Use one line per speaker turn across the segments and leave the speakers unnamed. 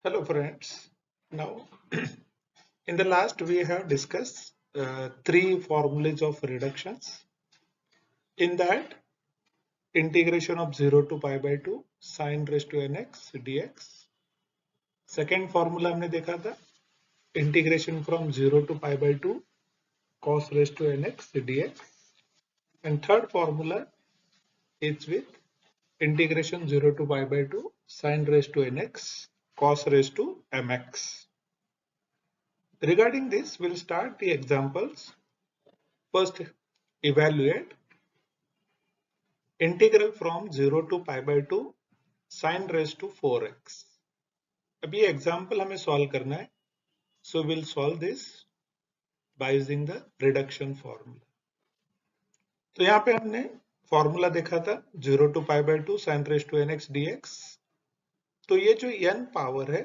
Hello friends. Now in the last we have discussed three formulas of reductions. In that integration of 0 to pi by 2 sin raised to nx dx. Second formula हमने देखा था integration from 0 to pi by 2 cos raised to nx dx. And third formula is with integration 0 to pi by 2 sin raised to nx cos raised to mx. Regarding this, we'll start the examples. First, evaluate integral from 0 to pi by 2 sin raised to 4x. अब ये example हमें solve करना है. So we'll solve this by using the reduction formula. तो यहाँ पे हमने formula देखा था 0 to pi by 2 sin raised to nx dx. तो ये जो n पावर है,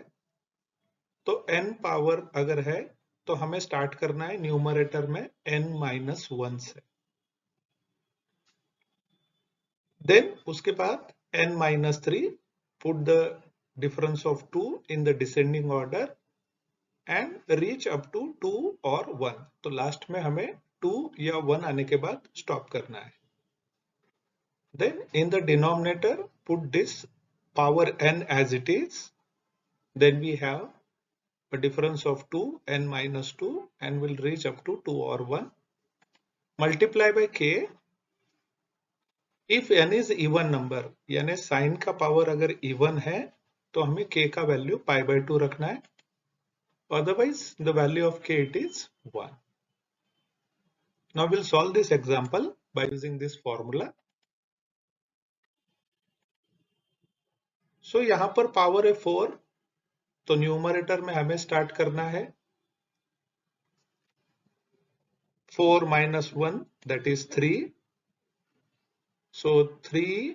तो n पावर अगर है तो हमें स्टार्ट करना है न्यूमरेटर में n-1 से. Then उसके बाद n-3 put the difference of 2 in the descending order and reach up to 2 or 1. तो लास्ट में हमें 2 या 1 आने के बाद स्टॉप करना है. Then in the denominator put this power n as it is. Then we have a difference of 2 n-2 and will reach up to 2 or 1. Multiply by k. If n is even number, यानी sign का power अगर even है तो हमें k का value pi by 2 रखना है. Otherwise, the value of k it is 1. Now we'll solve this example by using this formula. So यहाँ पर पावर है 4, तो न्यूमरेटर में हमें स्टार्ट करना है 4 minus 1 that is 3. So 3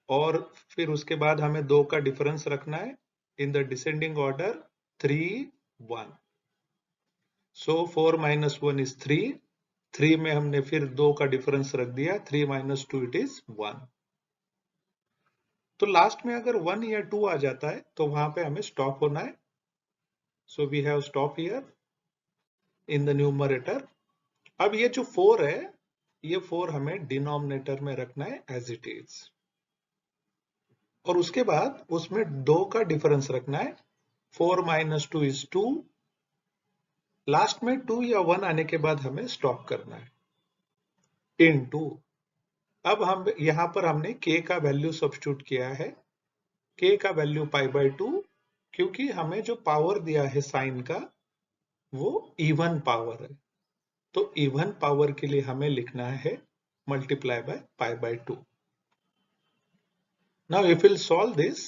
और फिर उसके बाद हमें 2 का डिफरेंस रखना है in the descending order 3, 1. So 4 minus 1 is 3. 3 में हमने फिर 2 का डिफरेंस रख दिया 3 minus 2 it is 1. तो लास्ट में अगर 1 या 2 आ जाता है तो वहां पे हमें स्टॉप होना है. So we have stop here in the numerator. अब ये जो 4 है, ये 4 हमें डिनोमिनेटर में रखना है एज इट इज, और उसके बाद उसमें 2 का डिफरेंस रखना है. 4 minus 2 is 2. लास्ट में 2 या 1 आने के बाद हमें स्टॉप करना है इन 2. अब हम यहां पर हमने k का वैल्यू सब्स्टिट्यूट किया है. k का वैल्यू पाई बाय 2, क्योंकि हमें जो पावर दिया है साइन का वो इवन पावर है, तो इवन पावर के लिए हमें लिखना है multiply by pi by 2. Now if will solve this,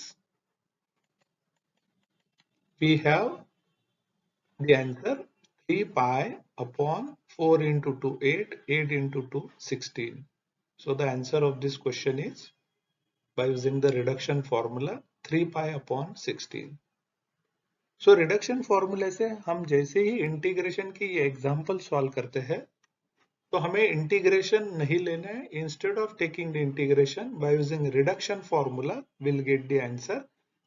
we have the answer 3 pi upon 4 into 2 8, 8 into 2 16. So the answer of this question is, by using the reduction formula, 3 pi upon 16. So reduction formula से हम जैसे ही integration की ये example solve करते हैं तो हमें integration नहीं लेना है. Instead of taking the integration, by using reduction formula will get the answer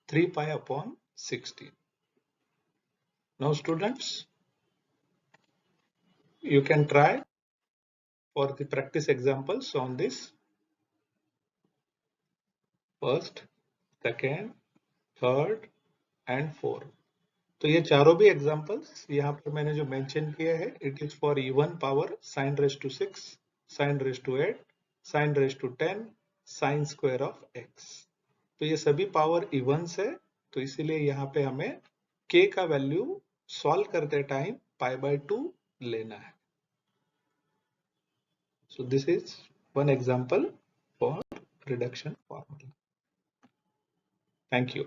3 pi upon 16. Now students, you can try for the practice examples on this. First, second, third and fourth. तो ये चारों भी examples यहाँ पर मैंने जो mention किया है, it is for even power sin raised to 6, sin raised to 8, sin raised to 10, sin square of x. तो ये सभी पावर इवन्स है, तो इसीलिए यहाँ पे हमें k का वैल्यू सॉल्व करते टाइम पाई बाय 2 लेना है. So this is one example for reduction formula. Thank you.